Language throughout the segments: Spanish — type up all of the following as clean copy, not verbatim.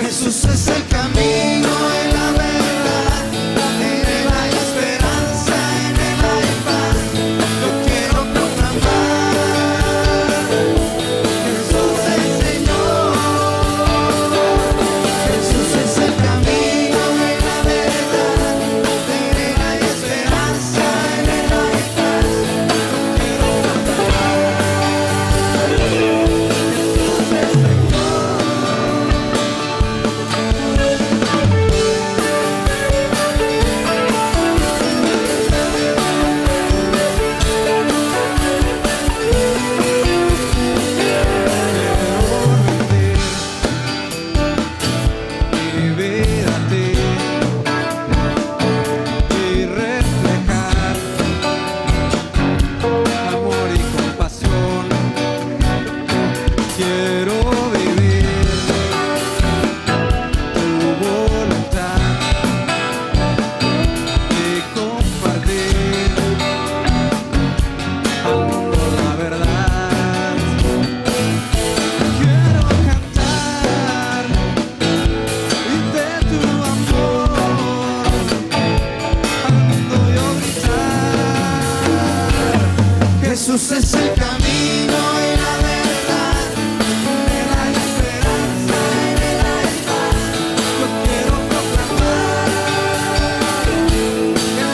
Jesús es el camino y la verdad, en Él hay esperanza, en Él hay paz. Yo quiero proclamar, Jesús es Señor. Jesús es el camino y la verdad, en Él hay esperanza, en Él hay paz. Yo quiero proclamar, Jesús es mi vida a ti y reflejar amor y compasión. Quiero vivir tu voluntad y compartir al mundo la verdad. Quiero cantar y de tu amor al mundo yo gritar. Jesús es el camino y la verdad, en Él hay esperanza, en Él hay paz. Yo quiero proclamar,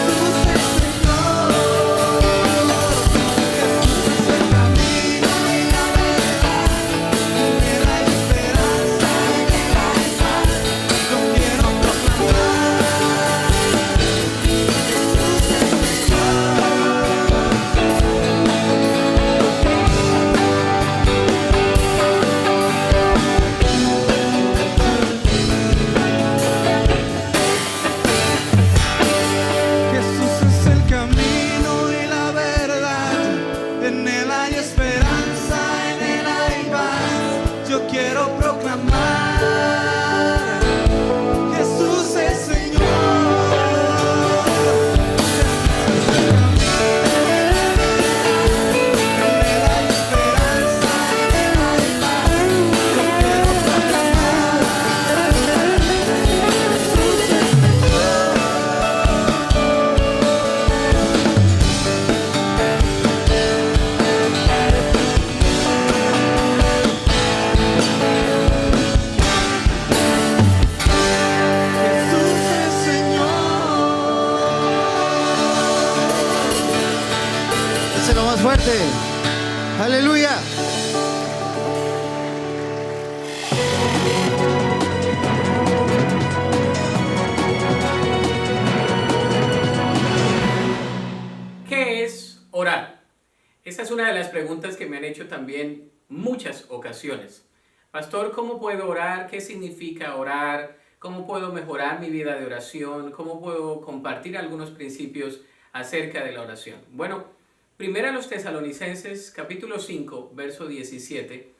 Jesús es Señor. Jesús es el camino y la verdad, en Él hay esperanza, en Él hay paz. Yo quiero proclamar, Jesús es Jesús es el camino y la verdad, en Él hay esperanza, en Él hay paz. Yo quiero proclamar, Jesús es Señor. Jesús es el camino, en Él hay esperanza, en Él hay paz. Yo quiero proclamar, Jesús es Jesús es Señor. Dáselo más fuerte. Aleluya. ¿Qué es orar? Esa es una de las preguntas que me han hecho también muchas ocasiones. Pastor, ¿cómo puedo orar? ¿Qué significa orar? ¿Cómo puedo mejorar mi vida de oración? ¿Cómo puedo compartir algunos principios acerca de la oración? Bueno, primero a los Tesalonicenses, capítulo 5, verso 17,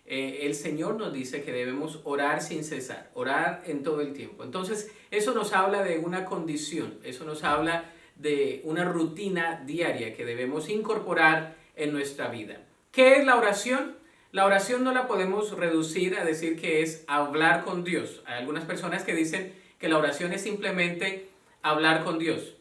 el Señor nos dice que debemos orar sin cesar, orar en todo el tiempo. Entonces, eso nos habla de una condición, eso nos habla de una rutina diaria que debemos incorporar en nuestra vida. ¿Qué es la oración? La oración no la podemos reducir a decir que es hablar con Dios. Hay algunas personas que dicen que la oración es simplemente hablar con Dios.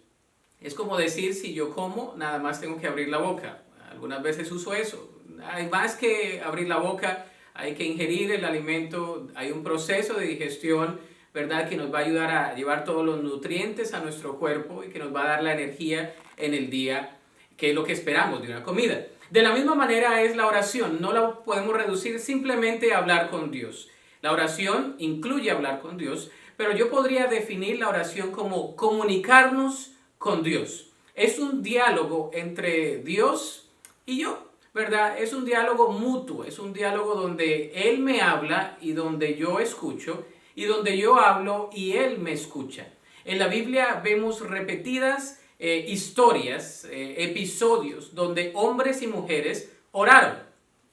Es como decir, si yo como, nada más tengo que abrir la boca. Algunas veces uso eso. Hay más que abrir la boca, hay que ingerir el alimento, hay un proceso de digestión, ¿verdad?, que nos va a ayudar a llevar todos los nutrientes a nuestro cuerpo y que nos va a dar la energía en el día, que es lo que esperamos de una comida. De la misma manera es la oración, no la podemos reducir simplemente a hablar con Dios. La oración incluye hablar con Dios, pero yo podría definir la oración como comunicarnos con Dios. Es un diálogo entre Dios y yo, ¿verdad? Es un diálogo mutuo, es un diálogo donde Él me habla y donde yo escucho, y donde yo hablo y Él me escucha. En la Biblia vemos repetidas historias, episodios donde hombres y mujeres oraron.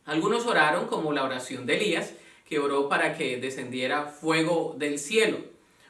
Algunos oraron como la oración de Elías, que oró para que descendiera fuego del cielo.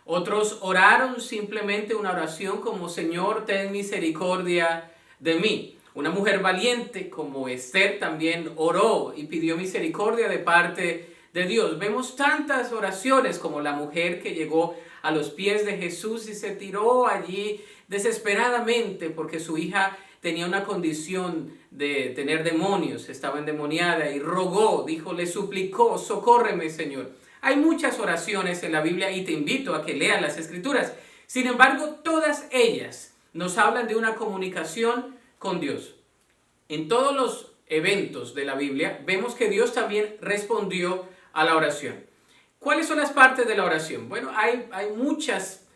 Otros oraron simplemente una oración como Señor, ten misericordia de mí. Una mujer valiente como Esther también oró y pidió misericordia de parte de Dios. Vemos tantas oraciones como la mujer que llegó a los pies de Jesús y se tiró allí desesperadamente porque su hija tenía una condición de tener demonios, estaba endemoniada y rogó, dijo, le suplicó, socórreme, Señor. Hay muchas oraciones en la Biblia y te invito a que leas las Escrituras. Sin embargo, todas ellas nos hablan de una comunicación con Dios. En todos los eventos de la Biblia vemos que Dios también respondió a la oración. ¿Cuáles son las partes de la oración? Bueno, hay muchas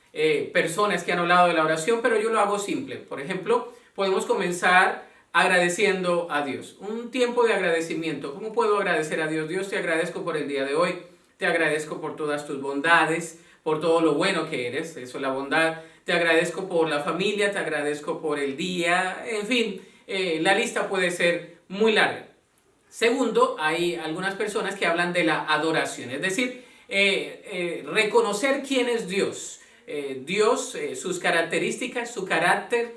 personas que han hablado de la oración, pero yo lo hago simple. Por ejemplo, podemos comenzar agradeciendo a Dios. Un tiempo de agradecimiento. ¿Cómo puedo agradecer a Dios? Dios, te agradezco por el día de hoy. Te agradezco por todas tus bondades, por todo lo bueno que eres. Eso es la bondad. Te agradezco por la familia, te agradezco por el día. En fin, la lista puede ser muy larga. Segundo, hay algunas personas que hablan de la adoración. Es decir, reconocer quién es Dios. Dios, sus características, su carácter.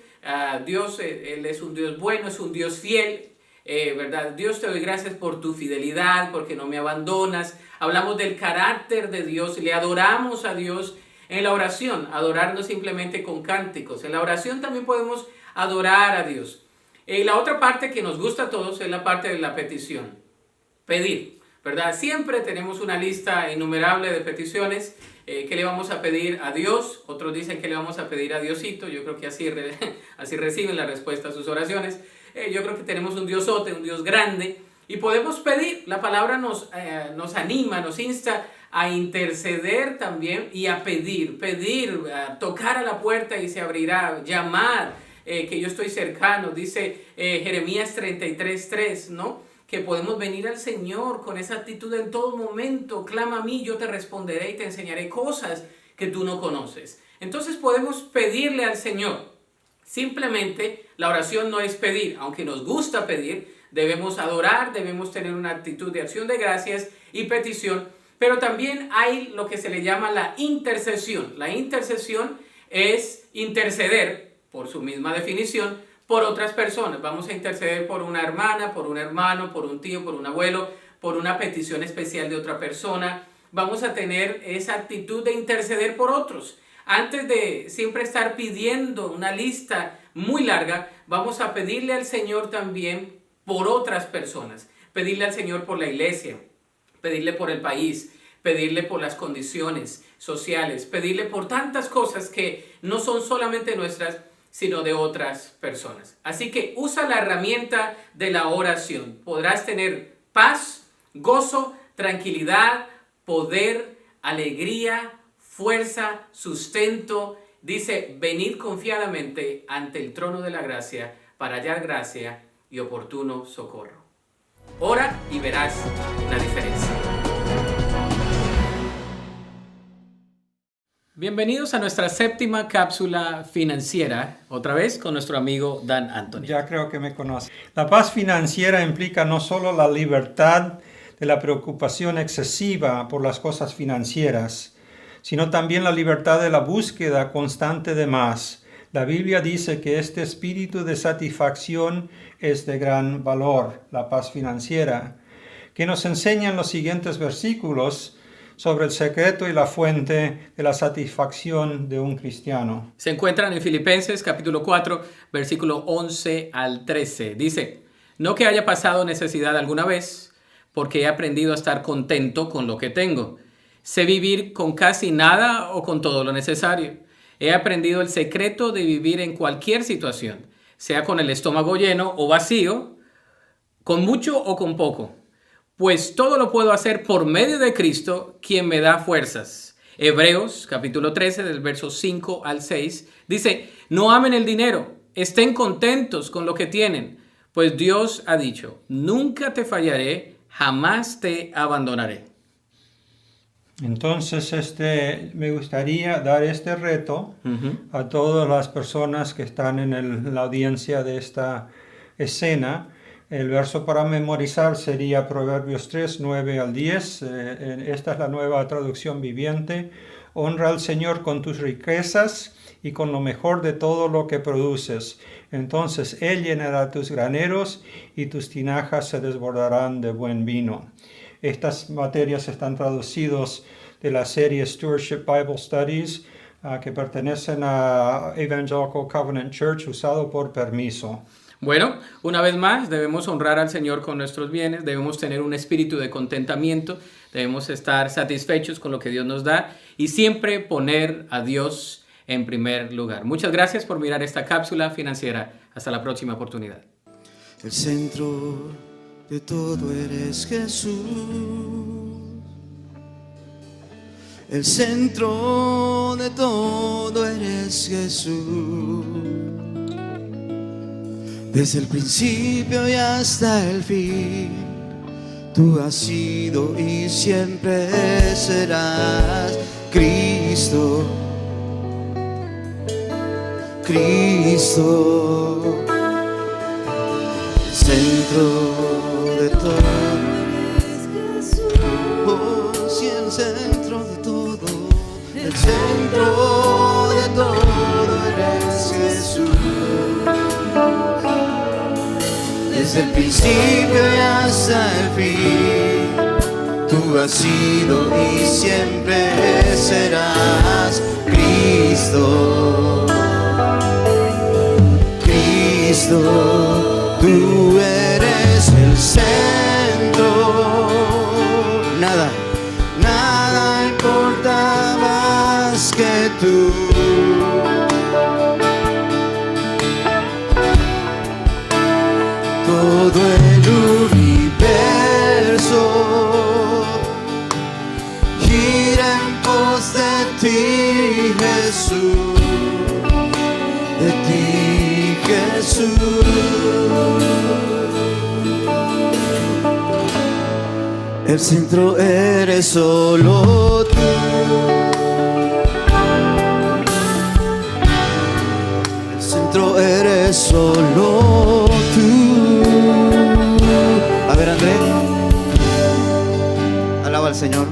Dios, Él es un Dios bueno, es un Dios fiel. ¿Verdad? Dios, te doy gracias por tu fidelidad, porque no me abandonas. Hablamos del carácter de Dios y le adoramos a Dios en la oración. Adorar no simplemente con cánticos. En la oración también podemos adorar a Dios. La otra parte que nos gusta a todos es la parte de la petición. Pedir, ¿verdad? Siempre tenemos una lista innumerable de peticiones. ¿Qué le vamos a pedir a Dios? Otros dicen que le vamos a pedir a Diosito. Yo creo que así reciben la respuesta a sus oraciones. Yo creo que tenemos un Diosote, un Dios grande, y podemos pedir. La palabra nos anima, nos insta a interceder también y a pedir, a tocar a la puerta y se abrirá, llamar, que yo estoy cercano. Dice Jeremías 33:3, ¿no? Que podemos venir al Señor con esa actitud en todo momento. Clama a mí, yo te responderé y te enseñaré cosas que tú no conoces. Entonces podemos pedirle al Señor. Simplemente la oración no es pedir, aunque nos gusta pedir, debemos adorar, debemos tener una actitud de acción de gracias y petición, pero también hay lo que se le llama la intercesión. La intercesión es interceder, por su misma definición, por otras personas. Vamos a interceder por una hermana, por un hermano, por un tío, por un abuelo, por una petición especial de otra persona. Vamos a tener esa actitud de interceder por otros. Antes de siempre estar pidiendo una lista muy larga, vamos a pedirle al Señor también por otras personas. Pedirle al Señor por la iglesia, pedirle por el país, pedirle por las condiciones sociales, pedirle por tantas cosas que no son solamente nuestras, sino de otras personas. Así que usa la herramienta de la oración. Podrás tener paz, gozo, tranquilidad, poder, alegría, fuerza, sustento. Dice, venid confiadamente ante el trono de la gracia para hallar gracia y oportuno socorro. Ora y verás la diferencia. Bienvenidos a nuestra séptima cápsula financiera, otra vez con nuestro amigo Dan Anthony. Ya creo que me conoce. La paz financiera implica no solo la libertad de la preocupación excesiva por las cosas financieras, sino también la libertad de la búsqueda constante de más. La Biblia dice que este espíritu de satisfacción es de gran valor, la paz financiera, que nos enseñan los siguientes versículos sobre el secreto y la fuente de la satisfacción de un cristiano. Se encuentran en Filipenses capítulo 4, versículo 11 al 13. Dice, no que haya pasado necesidad alguna vez, porque he aprendido a estar contento con lo que tengo. Sé vivir con casi nada o con todo lo necesario. He aprendido el secreto de vivir en cualquier situación, sea con el estómago lleno o vacío, con mucho o con poco. Pues todo lo puedo hacer por medio de Cristo, quien me da fuerzas. Hebreos capítulo 13, del verso 5 al 6, dice, no amen el dinero, estén contentos con lo que tienen, pues Dios ha dicho, nunca te fallaré, jamás te abandonaré. Entonces, me gustaría dar este reto a todas las personas que están en la audiencia de esta escena. El verso para memorizar sería Proverbios 3, 9 al 10. Esta es la nueva traducción viviente. Honra al Señor con tus riquezas y con lo mejor de todo lo que produces. Entonces Él llenará tus graneros y tus tinajas se desbordarán de buen vino. Estas materias están traducidos de la serie Stewardship Bible Studies, que pertenecen a Evangelical Covenant Church, usado por permiso. Bueno, una vez más, debemos honrar al Señor con nuestros bienes, debemos tener un espíritu de contentamiento, debemos estar satisfechos con lo que Dios nos da y siempre poner a Dios en primer lugar. Muchas gracias por mirar esta cápsula financiera. Hasta la próxima oportunidad. El centro de todo eres Jesús. El centro de todo eres Jesús. Desde el principio y hasta el fin, tú has sido y siempre serás Cristo. Cristo, el centro de todo. Oh, sí, el centro de todo. El centro de todo eres Jesús. Desde el principio y hasta el fin, tú has sido y siempre serás Cristo. Cristo, tú eres el centro. Nada importa más que tú. Todo el universo gira en pos de ti, Jesús, de ti, Jesús. El centro eres solo tú. El centro eres solo tú. A ver, André, alaba al Señor.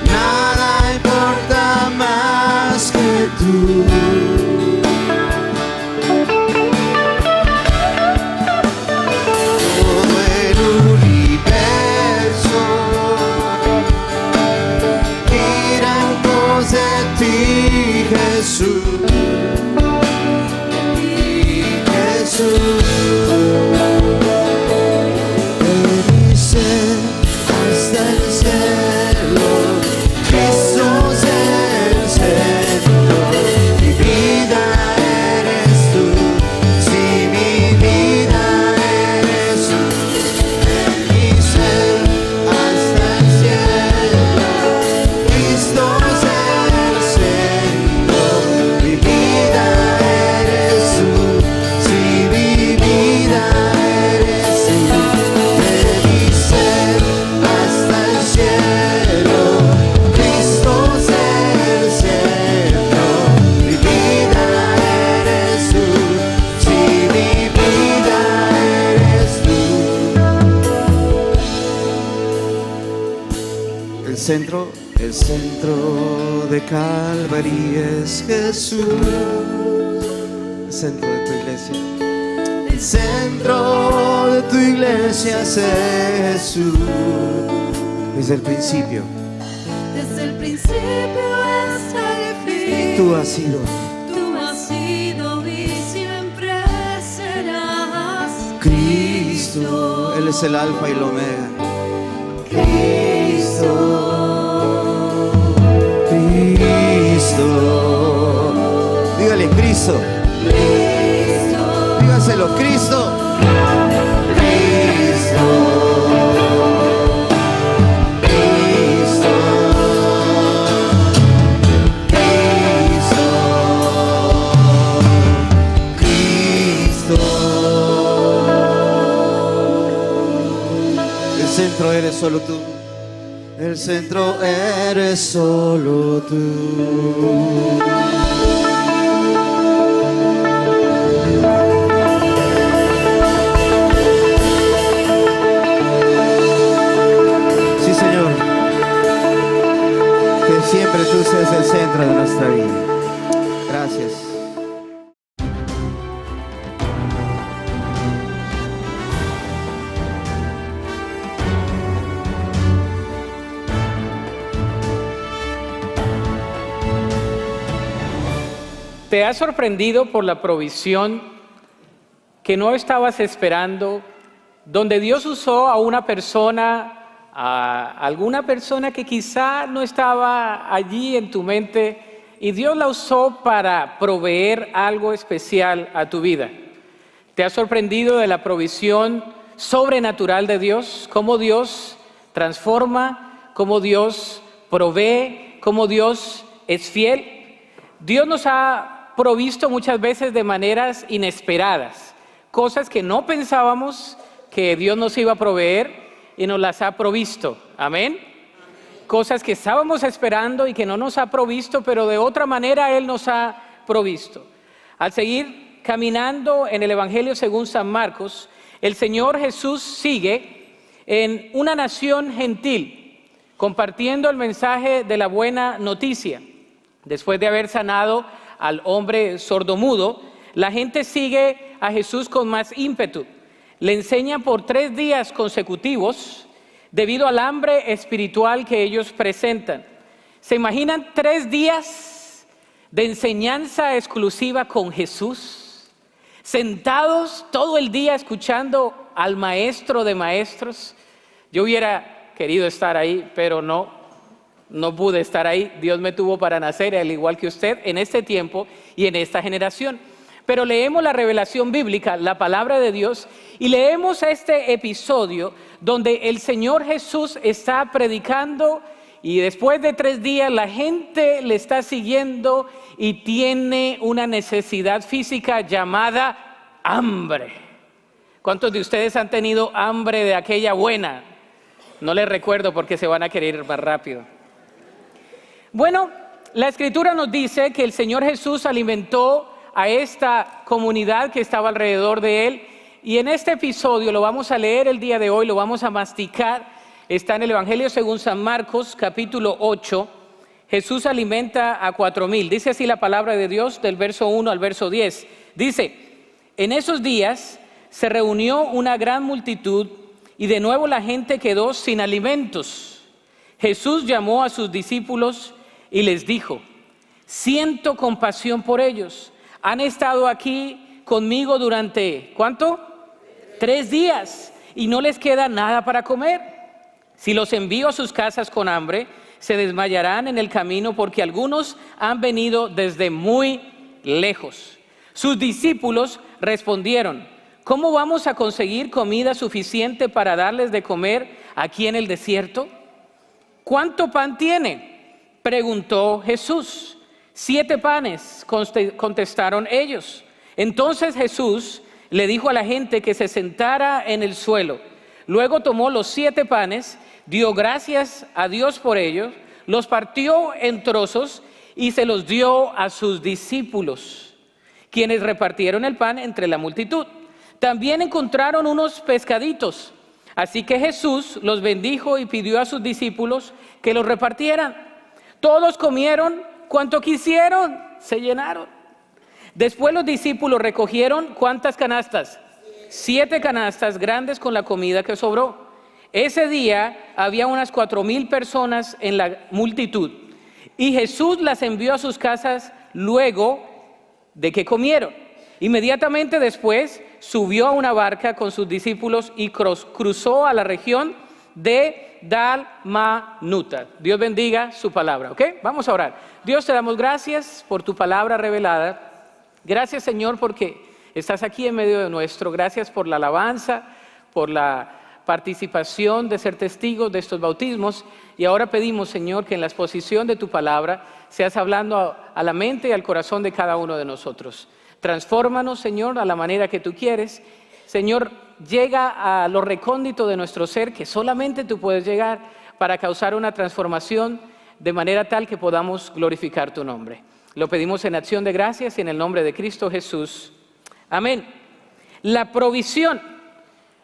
Nada importa más que tú. Todo el universo gira en pos de ti, Jesús. De ti, Jesús. Hasta el cielo, Cristo es el centro. Mi vida eres tú, sí, mi vida eres tú. De mi ser hasta el cielo, Cristo es el centro. Mi vida eres tú, sí, mi vida eres tú. De mi ser hasta el cielo, Cristo es el centro. Mi vida eres tú, sí, mi vida eres tú. El centro de Calvary es Jesús. El centro de tu iglesia. El centro de tu iglesia es Jesús. Desde el principio hasta el fin, tú has sido y siempre serás Cristo. Él es el alfa y el omega. Cristo. Dígale Cristo. Dígaselo, Cristo. Cristo. El centro eres solo tú. El centro eres solo tú. Sí, Señor. Que siempre tú seas el centro de nuestra vida. Gracias. ¿Te has sorprendido por la provisión que no estabas esperando, donde Dios usó a una persona, a alguna persona que quizá no estaba allí en tu mente, y Dios la usó para proveer algo especial a tu vida? ¿Te has sorprendido de la provisión sobrenatural de Dios? ¿Cómo Dios transforma? ¿Cómo Dios provee? ¿Cómo Dios es fiel? Dios nos ha provisto muchas veces de maneras inesperadas, cosas que no pensábamos que Dios nos iba a proveer y nos las ha provisto. Amén. Cosas que estábamos esperando y que no nos ha provisto, pero de otra manera Él nos ha provisto. Al seguir caminando en el Evangelio según San Marcos, el Señor Jesús sigue en una nación gentil, compartiendo el mensaje de la buena noticia. Después de haber sanado al hombre sordomudo, la gente sigue a Jesús con más ímpetu. Le enseñan por 3 días consecutivos debido al hambre espiritual que ellos presentan. ¿Se imaginan 3 días de enseñanza exclusiva con Jesús? Sentados todo el día escuchando al maestro de maestros. Yo hubiera querido estar ahí, pero no pude estar ahí. Dios me tuvo para nacer, al igual que usted, en este tiempo y en esta generación. Pero leemos la revelación bíblica, la palabra de Dios, y leemos este episodio donde el Señor Jesús está predicando y después de 3 días la gente le está siguiendo y tiene una necesidad física llamada hambre. ¿Cuántos de ustedes han tenido hambre de aquella buena? No les recuerdo porque se van a querer ir más rápido. Bueno, la Escritura nos dice que el Señor Jesús alimentó a esta comunidad que estaba alrededor de Él, y en este episodio lo vamos a leer el día de hoy, lo vamos a masticar. Está en el Evangelio según San Marcos, capítulo 8. Jesús alimenta a 4,000. Dice así la palabra de Dios del verso 1 al verso 10. Dice: en esos días se reunió una gran multitud y de nuevo la gente quedó sin alimentos. Jesús llamó a sus discípulos y les dijo: siento compasión por ellos. Han estado aquí conmigo durante, ¿cuánto? 3 días y no les queda nada para comer. Si los envío a sus casas con hambre, se desmayarán en el camino porque algunos han venido desde muy lejos. Sus discípulos respondieron: ¿cómo vamos a conseguir comida suficiente para darles de comer aquí en el desierto? ¿Cuánto pan tiene?, preguntó Jesús. 7 panes, contestaron ellos. Entonces Jesús le dijo a la gente que se sentara en el suelo. Luego tomó los 7 panes, dio gracias a Dios por ellos, los partió en trozos y se los dio a sus discípulos, quienes repartieron el pan entre la multitud. También encontraron unos pescaditos, así que Jesús los bendijo y pidió a sus discípulos que los repartieran. Todos comieron cuanto quisieron, se llenaron. Después los discípulos recogieron, ¿cuántas canastas? 7 canastas grandes con la comida que sobró. Ese día había unas 4,000 personas en la multitud, y Jesús las envió a sus casas luego de que comieron. Inmediatamente después subió a una barca con sus discípulos y cruzó a la región de Dalmanuta. Dios bendiga su palabra, ¿ok? Vamos a orar. Dios, te damos gracias por tu palabra revelada. Gracias, Señor, porque estás aquí en medio de nuestro. Gracias por la alabanza, por la participación de ser testigos de estos bautismos. Y ahora pedimos, Señor, que en la exposición de tu palabra seas hablando a la mente y al corazón de cada uno de nosotros. Transfórmanos, Señor, a la manera que tú quieres. Señor, llega a lo recóndito de nuestro ser, que solamente tú puedes llegar, para causar una transformación de manera tal que podamos glorificar tu nombre. Lo pedimos en acción de gracias y en el nombre de Cristo Jesús. Amén. La provisión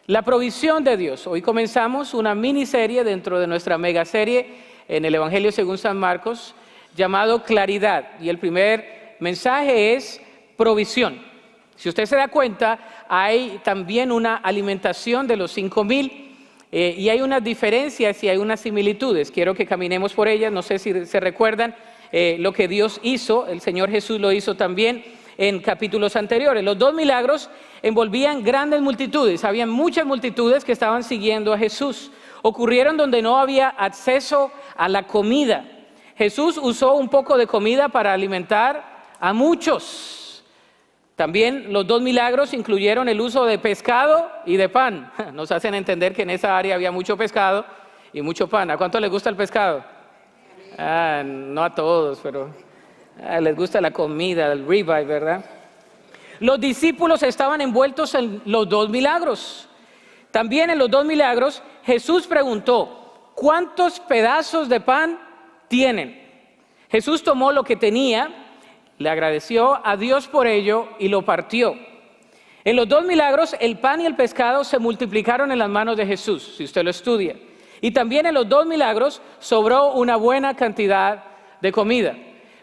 de Dios. Hoy comenzamos una miniserie dentro de nuestra megaserie en el Evangelio según San Marcos, llamado Claridad. Y el primer mensaje es provisión. Si usted se da cuenta, hay también una alimentación de los 5,000 y hay unas diferencias y hay unas similitudes. Quiero que caminemos por ellas. No sé si se recuerdan lo que Dios hizo. El Señor Jesús lo hizo también en capítulos anteriores. Los 2 milagros envolvían grandes multitudes. Había muchas multitudes que estaban siguiendo a Jesús. Ocurrieron donde no había acceso a la comida. Jesús usó un poco de comida para alimentar a muchos. También los 2 milagros incluyeron el uso de pescado y de pan. Nos hacen entender que en esa área había mucho pescado y mucho pan. ¿A cuánto les gusta el pescado? No a todos, pero les gusta la comida, el ribeye, ¿verdad? Los discípulos estaban envueltos en los 2 milagros. También en los 2 milagros Jesús preguntó: ¿cuántos pedazos de pan tienen? Jesús tomó lo que tenía, le agradeció a Dios por ello y lo partió. En los 2 milagros el pan y el pescado se multiplicaron en las manos de Jesús, si usted lo estudia. Y también en los 2 milagros sobró una buena cantidad de comida.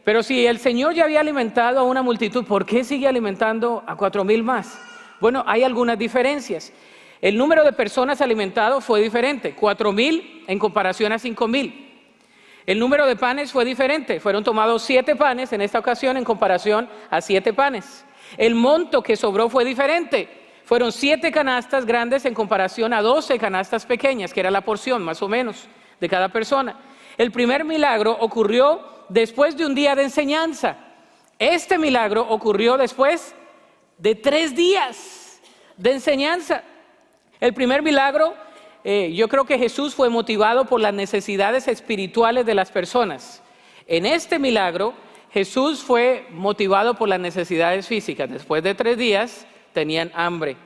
Pero si el Señor ya había alimentado a una multitud, ¿por qué sigue alimentando a 4,000 más? Bueno, hay algunas diferencias. El número de personas alimentadas fue diferente, 4,000 en comparación a 5,000. El número de panes fue diferente, fueron tomados 7 panes en esta ocasión en comparación a 7 panes. El monto que sobró fue diferente, fueron 7 canastas grandes en comparación a 12 canastas pequeñas, que era la porción más o menos de cada persona. El primer milagro ocurrió después de un día de enseñanza. Este milagro ocurrió después de 3 días de enseñanza. El primer milagro, yo creo que Jesús fue motivado por las necesidades espirituales de las personas. En este milagro, Jesús fue motivado por las necesidades físicas. Después de 3 días, tenían hambre.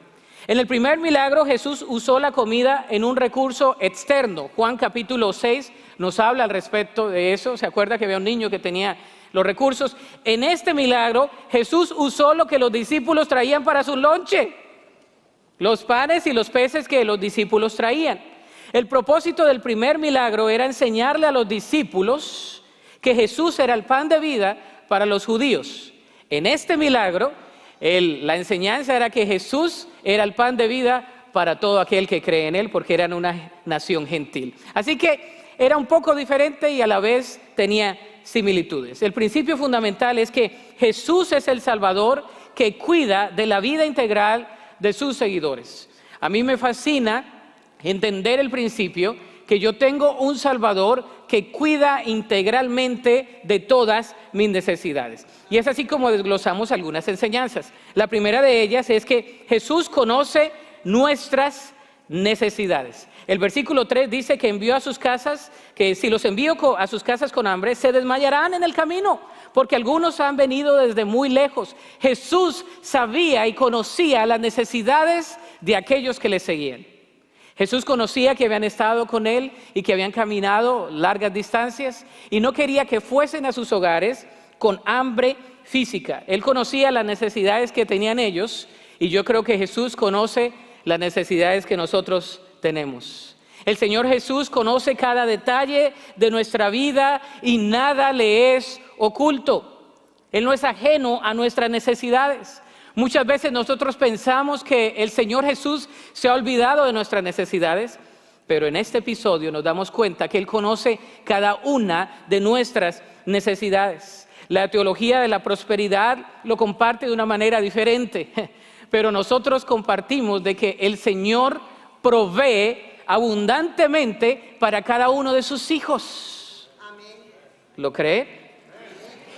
En el primer milagro, Jesús usó la comida en un recurso externo. Juan capítulo 6 nos habla al respecto de eso. ¿Se acuerda que había un niño que tenía los recursos? En este milagro, Jesús usó lo que los discípulos traían para su lonche. Los panes y los peces que los discípulos traían. El propósito del primer milagro era enseñarle a los discípulos que Jesús era el pan de vida para los judíos. En este milagro, la enseñanza era que Jesús era el pan de vida para todo aquel que cree en Él, porque eran una nación gentil. Así que era un poco diferente y a la vez tenía similitudes. El principio fundamental es que Jesús es el Salvador que cuida de la vida integral de sus seguidores. A mí me fascina entender el principio que yo tengo un Salvador que cuida integralmente de todas mis necesidades. Y es así como desglosamos algunas enseñanzas. La primera de ellas es que Jesús conoce nuestras necesidades. El versículo 3 dice que envió a sus casas, que si los envío a sus casas con hambre, se desmayarán en el camino, porque algunos han venido desde muy lejos. Jesús sabía y conocía las necesidades de aquellos que le seguían. Jesús conocía que habían estado con Él y que habían caminado largas distancias y no quería que fuesen a sus hogares con hambre física. Él conocía las necesidades que tenían ellos y yo creo que Jesús conoce las necesidades que nosotros tenemos. El Señor Jesús conoce cada detalle de nuestra vida y nada le es oculto. Él no es ajeno a nuestras necesidades. Muchas veces nosotros pensamos que el Señor Jesús se ha olvidado de nuestras necesidades, pero en este episodio nos damos cuenta que Él conoce cada una de nuestras necesidades. La teología de la prosperidad lo comparte de una manera diferente, pero nosotros compartimos de que el Señor provee abundantemente para cada uno de sus hijos. ¿Lo cree?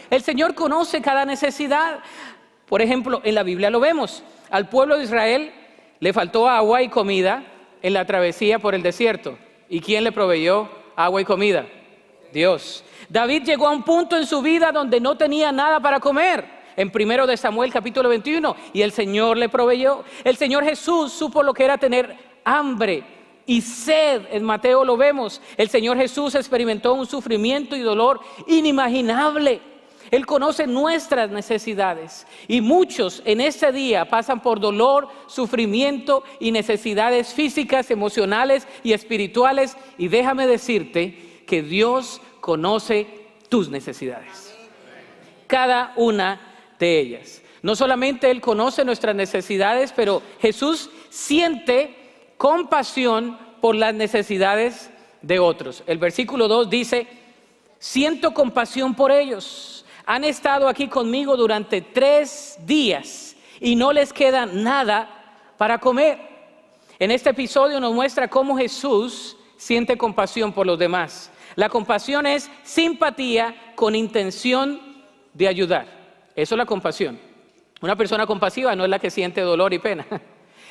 El Señor conoce cada necesidad. Por ejemplo, en la Biblia lo vemos. Al pueblo de Israel le faltó agua y comida en la travesía por el desierto. ¿Y quién le proveyó agua y comida? Dios. David llegó a un punto en su vida donde no tenía nada para comer, en 1 de Samuel capítulo 21, y el Señor le proveyó. El Señor Jesús supo lo que era tener hambre y sed. En Mateo lo vemos. El Señor Jesús experimentó un sufrimiento y dolor inimaginable. Él conoce nuestras necesidades, y muchos en este día pasan por dolor, sufrimiento y necesidades físicas, emocionales y espirituales. Y déjame decirte que Dios conoce tus necesidades, cada una de ellas. No solamente Él conoce nuestras necesidades, pero Jesús siente compasión por las necesidades de otros. El versículo 2 dice: siento compasión por ellos. Han estado aquí conmigo durante 3 días y no les queda nada para comer. En este episodio nos muestra cómo Jesús siente compasión por los demás. La compasión es simpatía con intención de ayudar. Eso es la compasión. Una persona compasiva no es la que siente dolor y pena.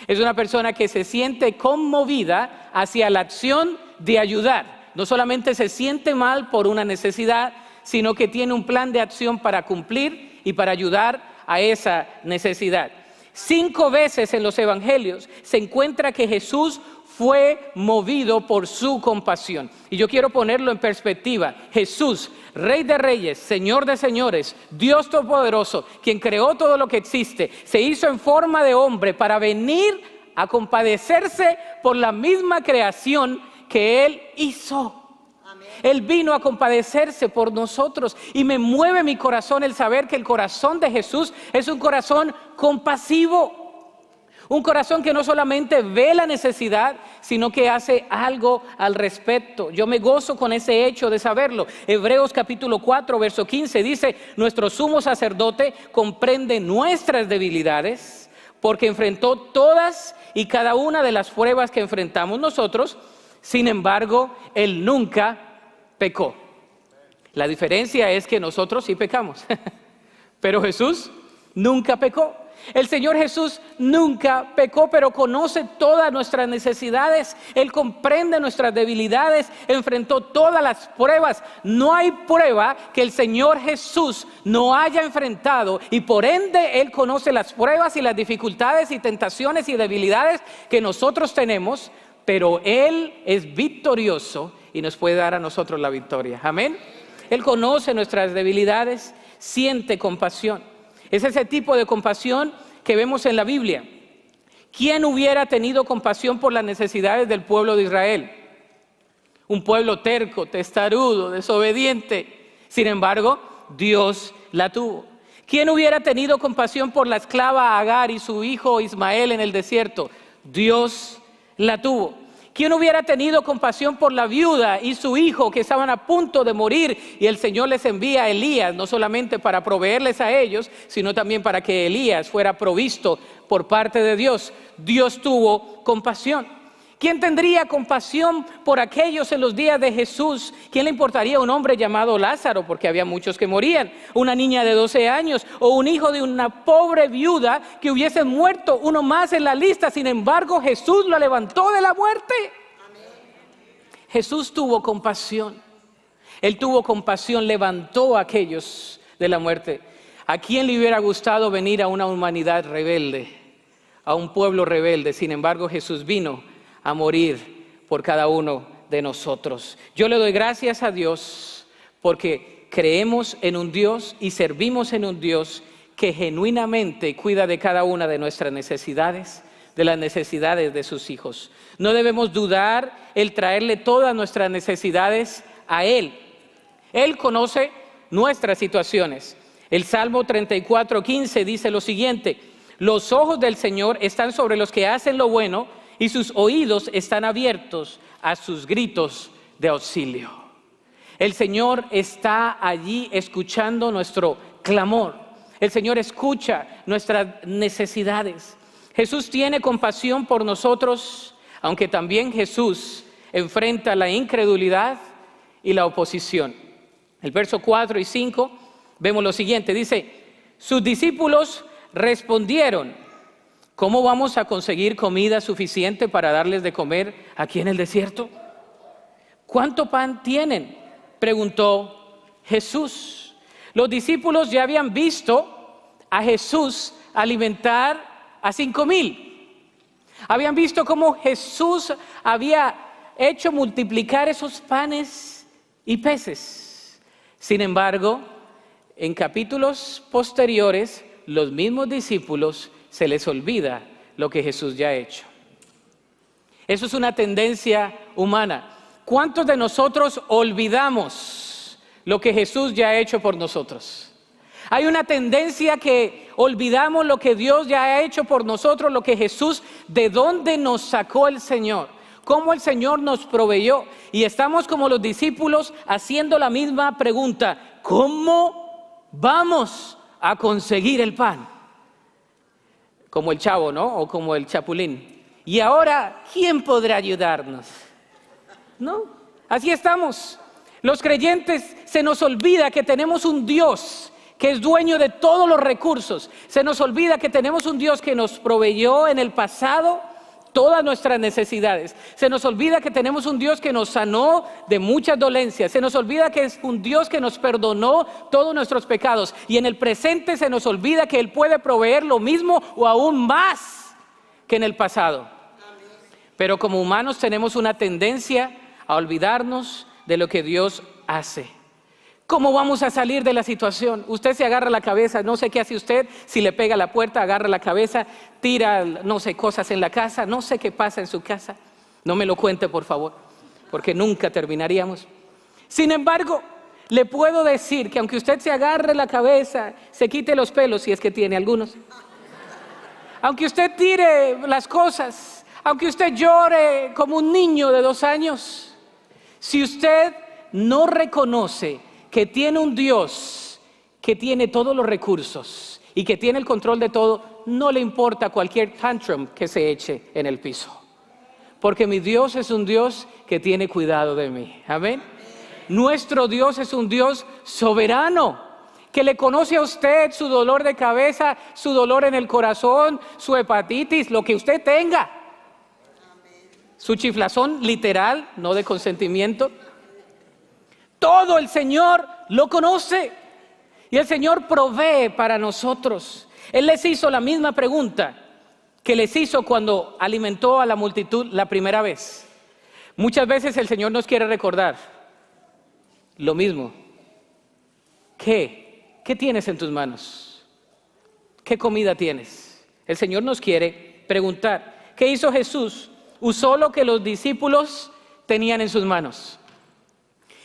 Es una persona que se siente conmovida hacia la acción de ayudar. No solamente se siente mal por una necesidad, sino que tiene un plan de acción para cumplir y para ayudar a esa necesidad. 5 veces en los evangelios se encuentra que Jesús fue movido por su compasión. Y yo quiero ponerlo en perspectiva. Jesús, Rey de Reyes, Señor de Señores, Dios Todopoderoso, quien creó todo lo que existe, se hizo en forma de hombre para venir a compadecerse por la misma creación que Él hizo. Él vino a compadecerse por nosotros, y me mueve mi corazón el saber que el corazón de Jesús es un corazón compasivo, un corazón que no solamente ve la necesidad, sino que hace algo al respecto. Yo me gozo con ese hecho de saberlo. Hebreos capítulo 4 verso 15 dice: nuestro sumo sacerdote comprende nuestras debilidades, porque enfrentó todas y cada una de las pruebas que enfrentamos nosotros. Sin embargo, Él nunca pecó. La diferencia es que nosotros sí pecamos, pero Jesús nunca pecó. El Señor Jesús nunca pecó, pero conoce todas nuestras necesidades. Él comprende nuestras debilidades, enfrentó todas las pruebas. No hay prueba que el Señor Jesús no haya enfrentado, y por ende Él conoce las pruebas y las dificultades y tentaciones y debilidades que nosotros tenemos, pero Él es victorioso y nos puede dar a nosotros la victoria. Amén. Él conoce nuestras debilidades, siente compasión. Es ese tipo de compasión que vemos en la Biblia. ¿Quién hubiera tenido compasión por las necesidades del pueblo de Israel? Un pueblo terco, testarudo, desobediente. Sin embargo, Dios la tuvo. ¿Quién hubiera tenido compasión por la esclava Agar y su hijo Ismael en el desierto? Dios la tuvo. ¿Quién hubiera tenido compasión por la viuda y su hijo que estaban a punto de morir, y el Señor les envía a Elías, no solamente para proveerles a ellos, sino también para que Elías fuera provisto por parte de Dios? Dios tuvo compasión. ¿Quién tendría compasión por aquellos en los días de Jesús? ¿Quién le importaría un hombre llamado Lázaro? Porque había muchos que morían. Una niña de 12 años o un hijo de una pobre viuda que hubiese muerto, uno más en la lista. Sin embargo, Jesús lo levantó de la muerte. Jesús tuvo compasión. Él tuvo compasión, levantó a aquellos de la muerte. ¿A quién le hubiera gustado venir a una humanidad rebelde, a un pueblo rebelde? Sin embargo, Jesús vino a morir por cada uno de nosotros. Yo le doy gracias a Dios porque creemos en un Dios y servimos en un Dios que genuinamente cuida de cada una de nuestras necesidades, de las necesidades de sus hijos. No debemos dudar el traerle todas nuestras necesidades a Él. Él conoce nuestras situaciones. El Salmo 34:15 dice lo siguiente: los ojos del Señor están sobre los que hacen lo bueno, y sus oídos están abiertos a sus gritos de auxilio. El Señor está allí escuchando nuestro clamor. El Señor escucha nuestras necesidades. Jesús tiene compasión por nosotros, aunque también Jesús enfrenta la incredulidad y la oposición. El verso 4 y 5 vemos lo siguiente, dice: sus discípulos respondieron: ¿cómo vamos a conseguir comida suficiente para darles de comer aquí en el desierto? ¿Cuánto pan tienen?, preguntó Jesús. Los discípulos ya habían visto a Jesús alimentar a 5,000. Habían visto cómo Jesús había hecho multiplicar esos panes y peces. Sin embargo, en capítulos posteriores, los mismos discípulos se les olvida lo que Jesús ya ha hecho. Eso es una tendencia humana. ¿Cuántos de nosotros olvidamos lo que Jesús ya ha hecho por nosotros? Hay una tendencia que olvidamos lo que Dios ya ha hecho por nosotros, lo que Jesús, de dónde nos sacó el Señor, cómo el Señor nos proveyó. Y estamos como los discípulos haciendo la misma pregunta: ¿cómo vamos a conseguir el pan? Como el Chavo, ¿no? O como el Chapulín. Y ahora, ¿quién podrá ayudarnos? ¿No? Así estamos. Los creyentes, se nos olvida que tenemos un Dios que es dueño de todos los recursos. Se nos olvida que tenemos un Dios que nos proveyó en el pasado todas nuestras necesidades. Se nos olvida que tenemos un Dios que nos sanó de muchas dolencias. Se nos olvida que es un Dios que nos perdonó todos nuestros pecados. Y en el presente se nos olvida que Él puede proveer lo mismo o aún más que en el pasado. Pero como humanos tenemos una tendencia a olvidarnos de lo que Dios hace. ¿Cómo vamos a salir de la situación? Usted se agarra la cabeza, no sé qué hace usted, si le pega la puerta, agarra la cabeza, tira, no sé, cosas en la casa, no sé qué pasa en su casa. No me lo cuente, por favor, porque nunca terminaríamos. Sin embargo, le puedo decir que aunque usted se agarre la cabeza, se quite los pelos, si es que tiene algunos, aunque usted tire las cosas, aunque usted llore como un niño de 2 años, si usted no reconoce que tiene un Dios que tiene todos los recursos y que tiene el control de todo, no le importa cualquier tantrum que se eche en el piso. Porque mi Dios es un Dios que tiene cuidado de mí. Amén. Nuestro Dios es un Dios soberano, que le conoce a usted su dolor de cabeza, su dolor en el corazón, su hepatitis, lo que usted tenga. Su chiflazón literal, no de consentimiento. Todo el Señor lo conoce y el Señor provee para nosotros. Él les hizo la misma pregunta que les hizo cuando alimentó a la multitud la primera vez. Muchas veces el Señor nos quiere recordar lo mismo. ¿Qué tienes en tus manos? ¿Qué comida tienes? El Señor nos quiere preguntar. ¿Qué hizo Jesús? Usó lo que los discípulos tenían en sus manos.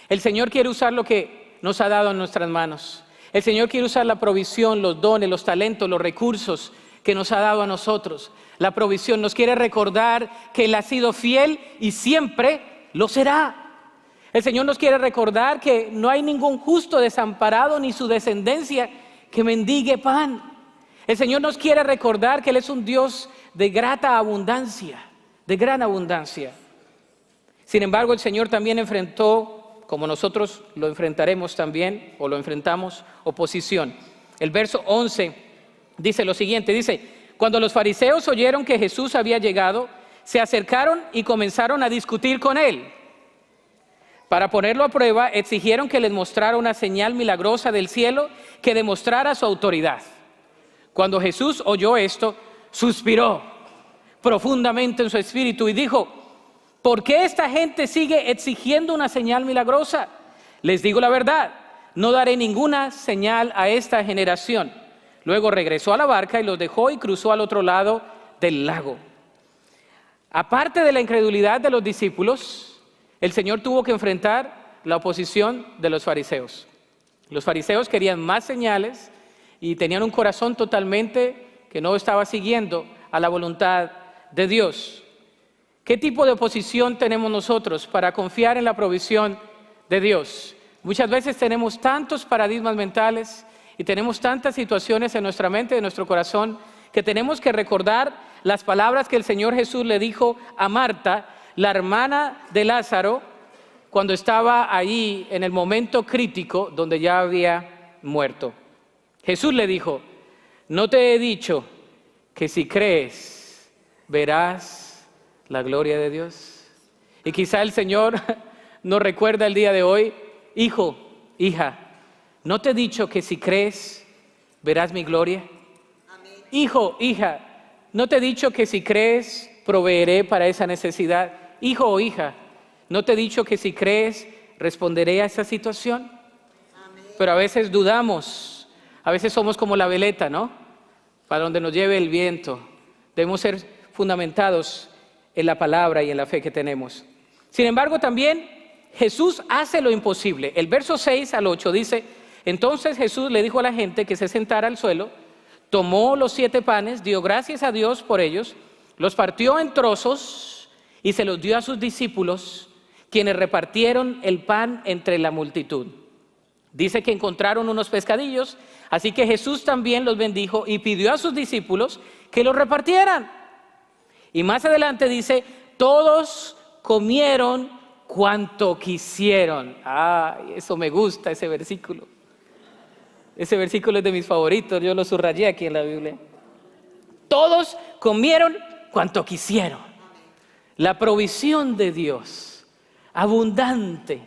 El Señor quiere usar lo que nos ha dado en nuestras manos. El Señor quiere usar la provisión, los dones, los talentos, los recursos que nos ha dado a nosotros. La provisión nos quiere recordar que Él ha sido fiel y siempre lo será. El Señor nos quiere recordar que no hay ningún justo desamparado ni su descendencia que mendigue pan. El Señor nos quiere recordar que Él es un Dios de grata abundancia, de gran abundancia. Sin embargo, el Señor también enfrentó, como nosotros lo enfrentaremos también, o lo enfrentamos, oposición. El verso 11 dice lo siguiente, dice: cuando los fariseos oyeron que Jesús había llegado, se acercaron y comenzaron a discutir con Él. Para ponerlo a prueba, exigieron que les mostrara una señal milagrosa del cielo que demostrara su autoridad. Cuando Jesús oyó esto, suspiró profundamente en su espíritu y dijo: ¿por qué esta gente sigue exigiendo una señal milagrosa? Les digo la verdad, no daré ninguna señal a esta generación. Luego regresó a la barca y los dejó y cruzó al otro lado del lago. Aparte de la incredulidad de los discípulos, el Señor tuvo que enfrentar la oposición de los fariseos. Los fariseos querían más señales y tenían un corazón totalmente que no estaba siguiendo a la voluntad de Dios. ¿Qué tipo de oposición tenemos nosotros para confiar en la provisión de Dios? Muchas veces tenemos tantos paradigmas mentales y tenemos tantas situaciones en nuestra mente, en nuestro corazón, que tenemos que recordar las palabras que el Señor Jesús le dijo a Marta, la hermana de Lázaro, cuando estaba ahí en el momento crítico donde ya había muerto. Jesús le dijo: ¿no te he dicho que si crees verás la gloria de Dios? Y quizá el Señor nos recuerda el día de hoy: hijo, hija, ¿no te he dicho que si crees verás mi gloria? hijo, hija, ¿no te he dicho que si crees, proveeré para esa necesidad? Hijo o hija, ¿no te he dicho que si crees, responderé a esa situación? Pero a veces dudamos, a veces somos como la veleta, ¿no? Para donde nos lleve el viento. Debemos ser fundamentados en la palabra y en la fe que tenemos. Sin embargo, también Jesús hace lo imposible. El verso 6 al 8 dice: entonces Jesús le dijo a la gente que se sentara al suelo, tomó los 7 panes, dio gracias a Dios por ellos, los partió en trozos y se los dio a sus discípulos, quienes repartieron el pan entre la multitud. Dice que encontraron unos pescadillos, así que Jesús también los bendijo y pidió a sus discípulos que los repartieran. Y más adelante dice: todos comieron cuanto quisieron. Ay, eso me gusta, ese versículo. Ese versículo es de mis favoritos, yo lo subrayé aquí en la Biblia. Todos comieron cuanto quisieron. La provisión de Dios, abundante,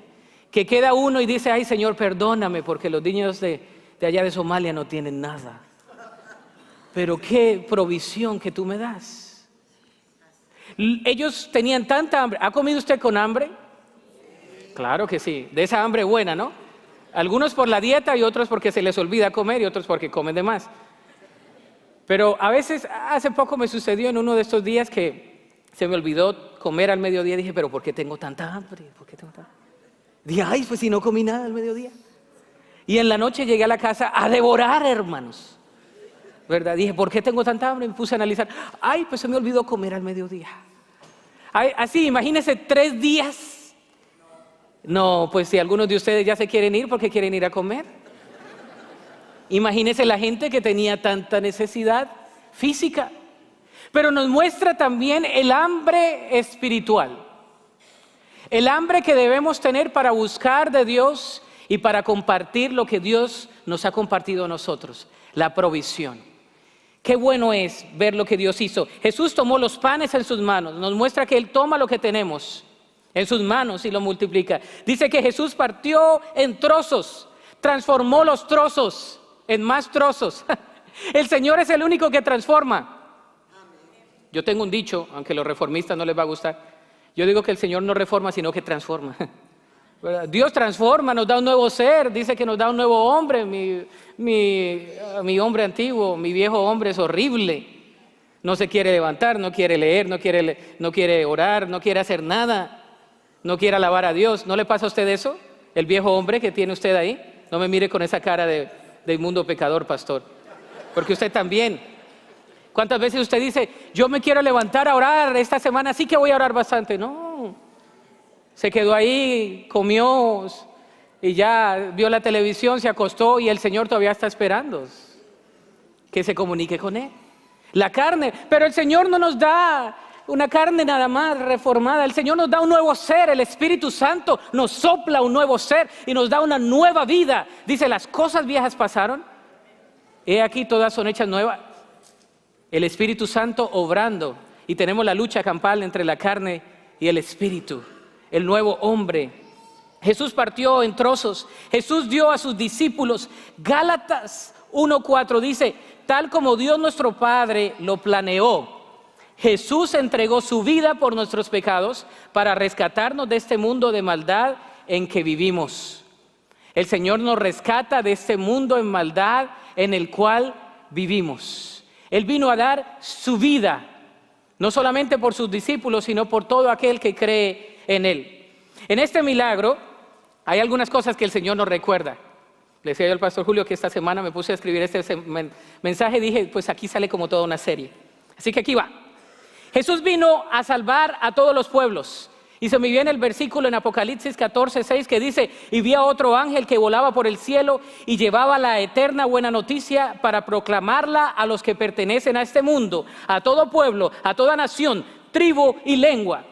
que queda uno y dice: ay, Señor, perdóname porque los niños de allá de Somalia no tienen nada. Pero qué provisión que tú me das. Ellos tenían tanta hambre. ¿Ha comido usted con hambre? Claro que sí, de esa hambre buena, ¿no? Algunos por la dieta y otros porque se les olvida comer y otros porque comen de más. Pero a veces, hace poco me sucedió en uno de estos días que se me olvidó comer al mediodía. Dije: pero ¿por qué tengo tanta hambre? ¿Por qué tengo tanta hambre? Dije: ay, pues si no comí nada al mediodía. Y en la noche llegué a la casa a devorar, hermanos, ¿verdad? Dije: ¿por qué tengo tanta hambre? Me puse a analizar. Ay, pues se me olvidó comer al mediodía. Ay, así, imagínense 3 días. No, pues si algunos de ustedes ya se quieren ir, ¿por qué quieren ir a comer? Imagínense la gente que tenía tanta necesidad física. Pero nos muestra también el hambre espiritual. El hambre que debemos tener para buscar de Dios y para compartir lo que Dios nos ha compartido a nosotros, la provisión. Qué bueno es ver lo que Dios hizo. Jesús tomó los panes en sus manos, nos muestra que Él toma lo que tenemos en sus manos y lo multiplica. Dice que Jesús partió en trozos, transformó los trozos en más trozos. El Señor es el único que transforma. Yo tengo un dicho, aunque a los reformistas no les va a gustar. Yo digo que el Señor no reforma, sino que transforma. Dios transforma, nos da un nuevo ser. Dice que nos da un nuevo hombre. Mi hombre antiguo, mi viejo hombre es horrible. No se quiere levantar, no quiere leer, no quiere orar, no quiere hacer nada. No quiere alabar a Dios. ¿No le pasa a usted eso? El viejo hombre que tiene usted ahí. No me mire con esa cara de inmundo pecador, pastor. Porque usted también. ¿Cuántas veces usted dice: yo me quiero levantar a orar esta semana, sí que voy a orar bastante? No. Se quedó ahí, comió y ya vio la televisión, se acostó y el Señor todavía está esperando que se comunique con Él. La carne, pero el Señor no nos da una carne nada más reformada. El Señor nos da un nuevo ser. El Espíritu Santo nos sopla un nuevo ser y nos da una nueva vida. Dice: las cosas viejas pasaron, he aquí todas son hechas nuevas. El Espíritu Santo obrando, y tenemos la lucha campal entre la carne y el Espíritu, el nuevo hombre. Jesús partió en trozos. Jesús dio a sus discípulos. Gálatas 1:4 dice: tal como Dios nuestro Padre lo planeó, Jesús entregó su vida por nuestros pecados para rescatarnos de este mundo de maldad en que vivimos. El Señor nos rescata de este mundo en maldad en el cual vivimos. Él vino a dar su vida, no solamente por sus discípulos, sino por todo aquel que cree en Él. En este milagro hay algunas cosas que el Señor nos recuerda. Le decía yo al pastor Julio que esta semana me puse a escribir este mensaje y dije: pues aquí sale como toda una serie. Así que aquí va. Jesús vino a salvar a todos los pueblos. Y se me viene el versículo en Apocalipsis 14:6 que dice: y vi a otro ángel que volaba por el cielo y llevaba la eterna buena noticia para proclamarla a los que pertenecen a este mundo, a todo pueblo, a toda nación, tribu y lengua.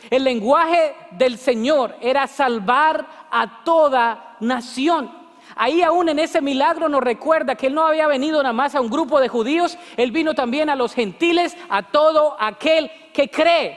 El lenguaje del Señor era salvar a toda nación. Ahí aún en ese milagro nos recuerda que Él no había venido nada más a un grupo de judíos, Él vino también a los gentiles, a todo aquel que cree.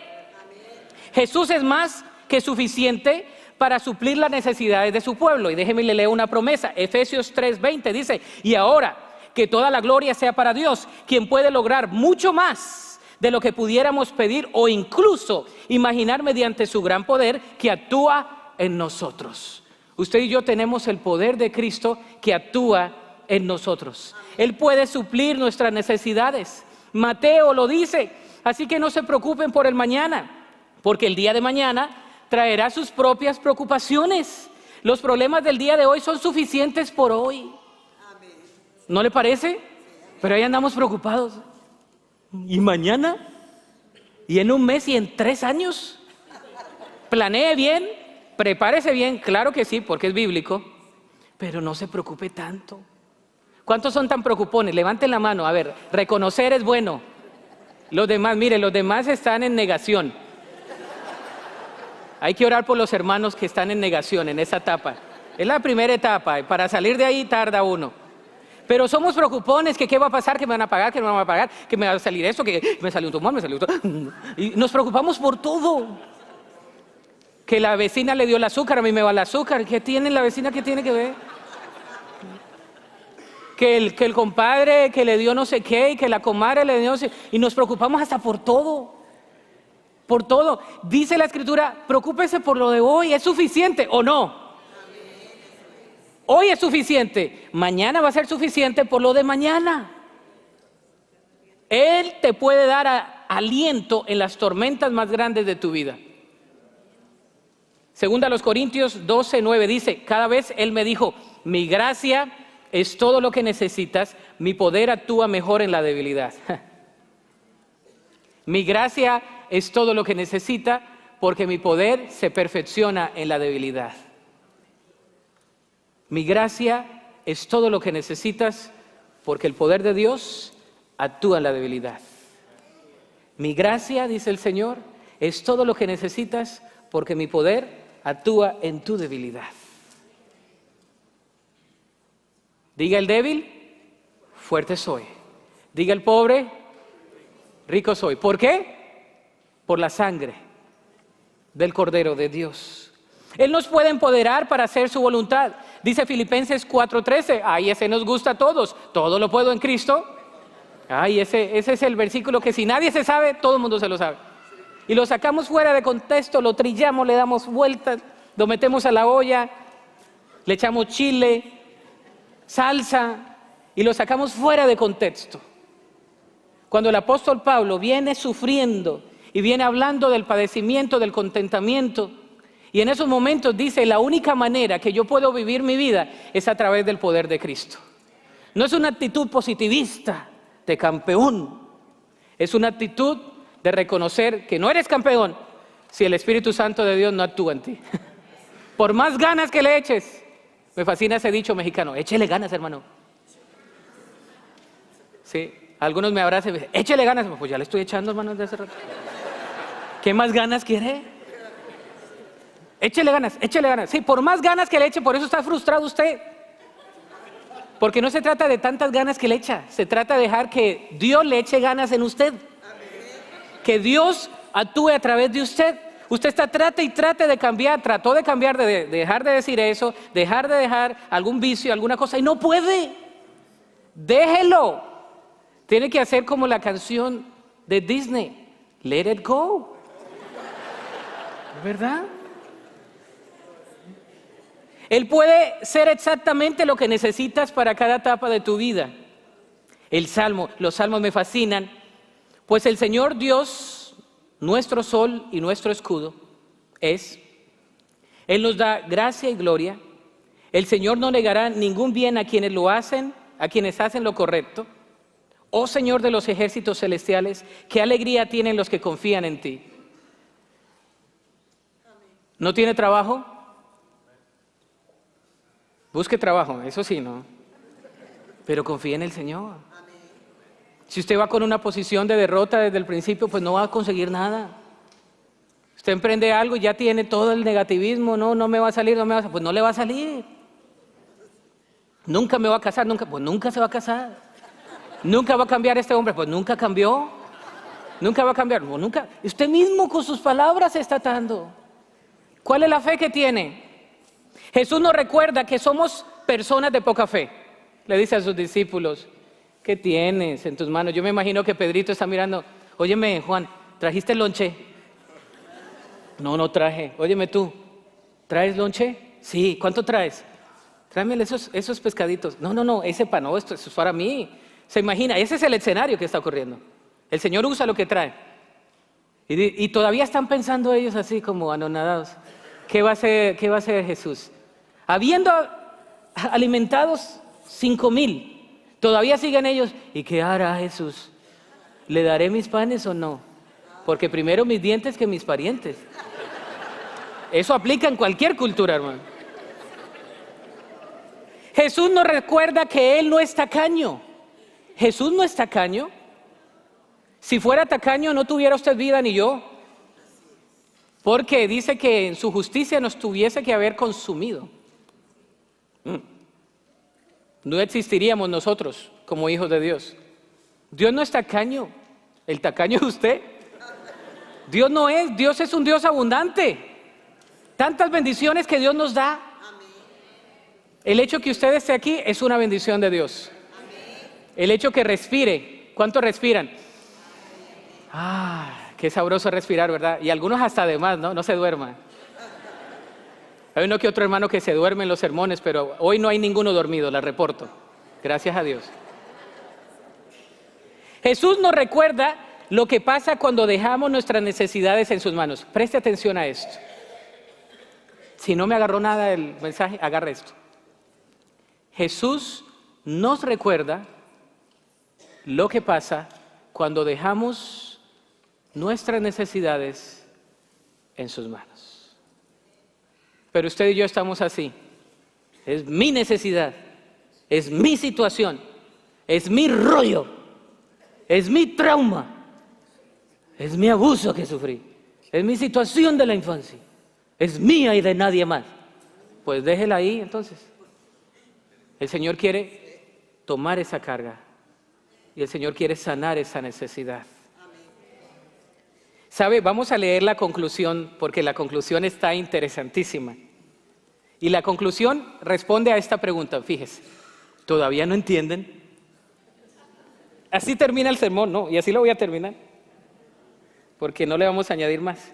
Jesús es más que suficiente para suplir las necesidades de su pueblo. Y déjeme le leo una promesa. Efesios 3:20 dice: y ahora que toda la gloria sea para Dios, quien puede lograr mucho más de lo que pudiéramos pedir o incluso imaginar mediante su gran poder que actúa en nosotros. Usted y yo tenemos el poder de Cristo que actúa en nosotros. Él puede suplir nuestras necesidades. Mateo lo dice, así que no se preocupen por el mañana, porque el día de mañana traerá sus propias preocupaciones. Los problemas del día de hoy son suficientes por hoy. ¿No le parece? Pero ahí andamos preocupados. ¿Y mañana? ¿Y en un mes? ¿Y en 3 años? Planee bien, prepárese bien, claro que sí, porque es bíblico, pero no se preocupe tanto. ¿Cuántos son tan preocupones? Levanten la mano, a ver, reconocer es bueno. Los demás, mire, los demás están en negación. Hay que orar por los hermanos que están en negación en esa etapa. Es la primera etapa y para salir de ahí tarda uno. Pero somos preocupones, que qué va a pasar, que me van a pagar, que no me van a pagar, que me va a salir esto, que me salió un tumor, me salió otro. Y nos preocupamos por todo. Que la vecina le dio el azúcar, a mí me va el azúcar. ¿Qué tiene la vecina? ¿Qué tiene que ver? Que el compadre que le dio no sé qué y que la comadre le dio no sé. Y nos preocupamos hasta por todo. Por todo. Dice la Escritura, preocúpese por lo de hoy. ¿Es suficiente o no? Hoy es suficiente. Mañana va a ser suficiente por lo de mañana. Él te puede dar aliento en las tormentas más grandes de tu vida. Segunda a los Corintios 12:9 dice, cada vez Él me dijo, mi gracia es todo lo que necesitas, mi poder actúa mejor en la debilidad. Mi gracia es todo lo que necesita porque mi poder se perfecciona en la debilidad. Mi gracia es todo lo que necesitas porque el poder de Dios actúa en la debilidad. Mi gracia, dice el Señor, es todo lo que necesitas porque mi poder actúa en tu debilidad. Diga el débil, fuerte soy. Diga el pobre, rico soy. ¿Por qué? Por la sangre del Cordero de Dios. Él nos puede empoderar para hacer su voluntad. Dice Filipenses 4:13, ay, ese nos gusta a todos. Todo lo puedo en Cristo. Ay, ese es el versículo que si nadie se sabe, todo el mundo se lo sabe. Y lo sacamos fuera de contexto, lo trillamos, le damos vueltas, lo metemos a la olla, le echamos chile, salsa y lo sacamos fuera de contexto. Cuando el apóstol Pablo viene sufriendo y viene hablando del padecimiento, del contentamiento, y en esos momentos dice, la única manera que yo puedo vivir mi vida es a través del poder de Cristo. No es una actitud positivista de campeón, es una actitud de reconocer que no eres campeón si el Espíritu Santo de Dios no actúa en ti. Por más ganas que le eches, me fascina ese dicho mexicano, échele ganas, hermano. Sí, algunos me abrazan y me dicen, échele ganas. Pues ya le estoy echando, hermano, desde hace rato. ¿Qué más ganas quiere? Échele ganas, échele ganas. Sí, por más ganas que le eche, por eso está frustrado usted. Porque no se trata de tantas ganas que le echa, se trata de dejar que Dios le eche ganas en usted. Que Dios actúe a través de usted. Usted trate y trate de cambiar, trató de cambiar, de dejar de decir eso, dejar algún vicio, alguna cosa, y no puede. Déjelo. Tiene que hacer como la canción de Disney, Let It Go. ¿Verdad? Él puede ser exactamente lo que necesitas para cada etapa de tu vida. Los salmos me fascinan, pues el Señor Dios, nuestro sol y nuestro escudo, Él nos da gracia y gloria. El Señor no negará ningún bien a quienes lo hacen, a quienes hacen lo correcto. Oh Señor de los ejércitos celestiales, qué alegría tienen los que confían en ti. ¿No tiene trabajo? Busque trabajo, eso sí, ¿no? Pero confíe en el Señor. Si usted va con una posición de derrota desde el principio, pues no va a conseguir nada. Usted emprende algo y ya tiene todo el negativismo, no me va a salir, pues no le va a salir. Nunca me va a casar, pues nunca se va a casar. Nunca va a cambiar este hombre, pues nunca cambió. Nunca va a cambiar, pues nunca. Usted mismo con sus palabras se está atando. ¿Cuál es la fe que tiene? Jesús nos recuerda que somos personas de poca fe. Le dice a sus discípulos, ¿Qué tienes en tus manos? Yo me imagino que Pedrito está mirando. Óyeme, Juan, ¿trajiste lonche? No, no traje. Óyeme tú, ¿traes lonche? Sí, ¿cuánto traes? Tráeme esos pescaditos. No, ese pan, no, esto es para mí. Se imagina, ese es el escenario que está ocurriendo. El Señor usa lo que trae. Y todavía están pensando ellos así como anonadados. ¿Qué va a hacer Jesús? Habiendo alimentados 5,000, todavía siguen ellos. ¿Y qué hará Jesús? ¿Le daré mis panes o no? Porque primero mis dientes que mis parientes. Eso aplica en cualquier cultura, hermano. Jesús nos recuerda que Él no es tacaño. Jesús no es tacaño. Si fuera tacaño no tuviera usted vida ni yo. Porque dice que en su justicia nos tuviese que haber consumido. No existiríamos nosotros como hijos de Dios. Dios no es tacaño. El tacaño es usted. Dios es un Dios abundante. Tantas bendiciones que Dios nos da. El hecho que usted esté aquí es una bendición de Dios. El hecho que respire. ¿Cuántos respiran? Qué sabroso respirar, ¿verdad? Y algunos hasta además, ¿no? No se duerman. Hay uno que otro hermano que se duerme en los sermones, pero hoy no hay ninguno dormido, la reporto. Gracias a Dios. Jesús nos recuerda lo que pasa cuando dejamos nuestras necesidades en sus manos. Preste atención a esto. Si no me agarró nada el mensaje, agarre esto. Jesús nos recuerda lo que pasa cuando dejamos nuestras necesidades en sus manos. Pero usted y yo estamos así. Es mi necesidad, es mi situación, es mi rollo, es mi trauma, es mi abuso que sufrí, es mi situación de la infancia, es mía y de nadie más. Pues déjela ahí entonces. El Señor quiere tomar esa carga y el Señor quiere sanar esa necesidad. ¿Sabe? Vamos a leer la conclusión porque la conclusión está interesantísima. Y la conclusión responde a esta pregunta, fíjese. ¿Todavía no entienden? Así termina el sermón, ¿no? Y así lo voy a terminar. Porque no le vamos a añadir más.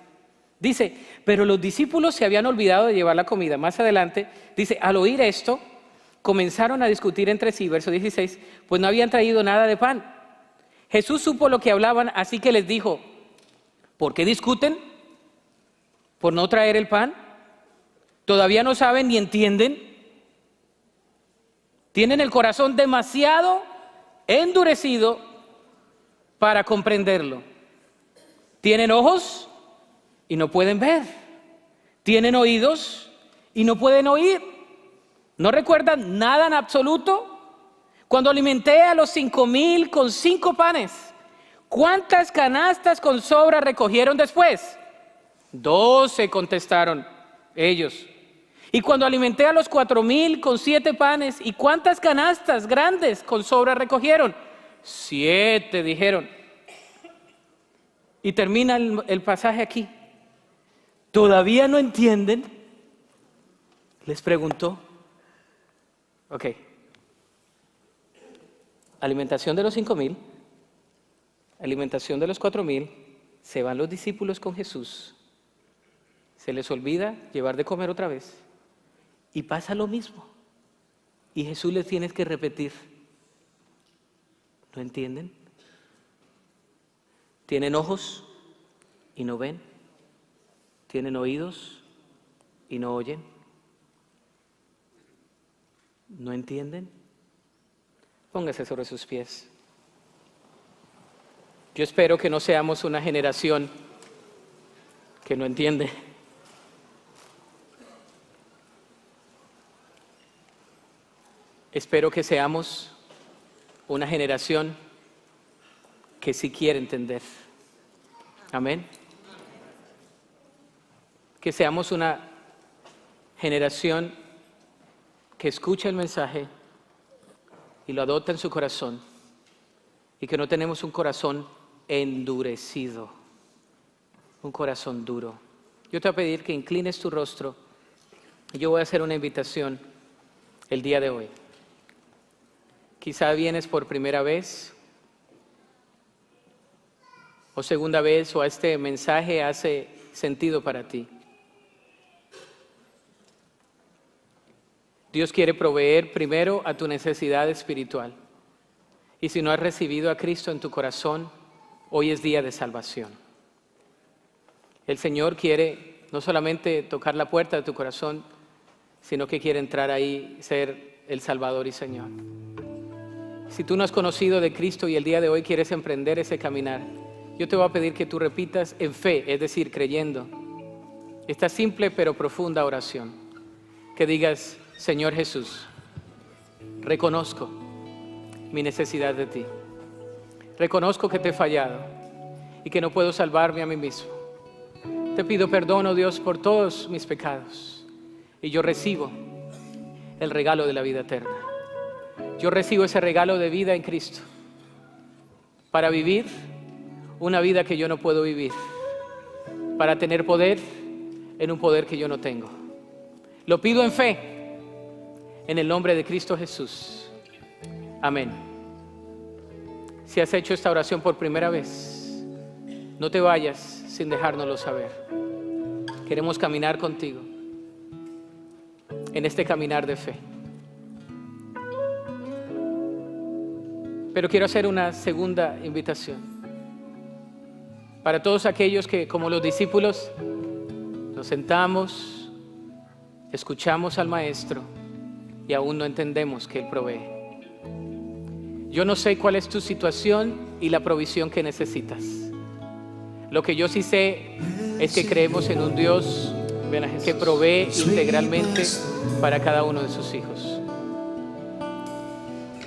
Dice, pero los discípulos se habían olvidado de llevar la comida. Más adelante, dice, al oír esto, comenzaron a discutir entre sí, verso 16, pues no habían traído nada de pan. Jesús supo lo que hablaban, así que les dijo, ¿por qué discuten? ¿Por no traer el pan? ¿Todavía no saben ni entienden? Tienen el corazón demasiado endurecido para comprenderlo. Tienen ojos y no pueden ver. Tienen oídos y no pueden oír. ¿No recuerdan nada en absoluto? Cuando alimenté a los 5,000 con 5 panes, ¿cuántas canastas con sobra recogieron después? 12, contestaron ellos. Y cuando alimenté a los 4,000 con 7 panes, ¿y cuántas canastas grandes con sobra recogieron? 7, dijeron. Y termina el pasaje aquí. ¿Todavía no entienden? Les preguntó. Ok. Alimentación de los 5,000, alimentación de los 4,000, se van los discípulos con Jesús, se les olvida llevar de comer otra vez y pasa lo mismo. Y Jesús les tiene que repetir, ¿no entienden? Tienen ojos y no ven, tienen oídos y no oyen, ¿no entienden? Póngase sobre sus pies. Yo espero que no seamos una generación que no entiende. Espero que seamos una generación que sí quiere entender. Amén. Que seamos una generación que escucha el mensaje y lo adopta en su corazón, y que no tenemos un corazón endurecido, un corazón duro. Yo te voy a pedir que inclines tu rostro y yo voy a hacer una invitación el día de hoy. Quizá vienes por primera vez o segunda vez, o este mensaje hace sentido para ti. Dios quiere proveer primero a tu necesidad espiritual. Y si no has recibido a Cristo en tu corazón, hoy es día de salvación. El Señor quiere no solamente tocar la puerta de tu corazón, sino que quiere entrar ahí, ser el Salvador y Señor. Si tú no has conocido de Cristo y el día de hoy quieres emprender ese caminar, yo te voy a pedir que tú repitas en fe, es decir, creyendo, esta simple pero profunda oración. Que digas: Señor Jesús, reconozco mi necesidad de ti. Reconozco que te he fallado y que no puedo salvarme a mí mismo. Te pido perdón, oh Dios, por todos mis pecados. Y yo recibo el regalo de la vida eterna. Yo recibo ese regalo de vida en Cristo para vivir una vida que yo no puedo vivir, para tener poder en un poder que yo no tengo. Lo pido en fe, en el nombre de Cristo Jesús. Amén. Si has hecho esta oración por primera vez, no te vayas sin dejárnoslo saber. Queremos caminar contigo en este caminar de fe. Pero quiero hacer una segunda invitación para todos aquellos que, como los discípulos, nos sentamos, escuchamos al Maestro y aún no entendemos que Él provee. Yo no sé cuál es tu situación y la provisión que necesitas. Lo que yo sí sé es que creemos en un Dios que provee integralmente para cada uno de sus hijos.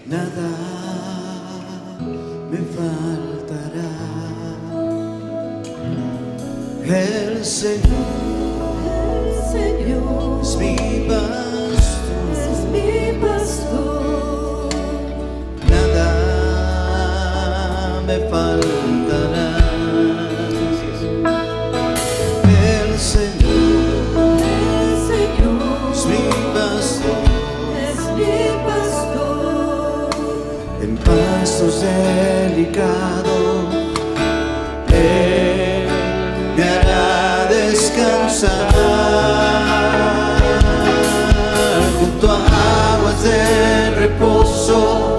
Nada me faltará. El Señor es mi pastor, nada me faltará. El Señor es mi pastor, en pastos delicados Él me hará descansar junto a aguas de reposo.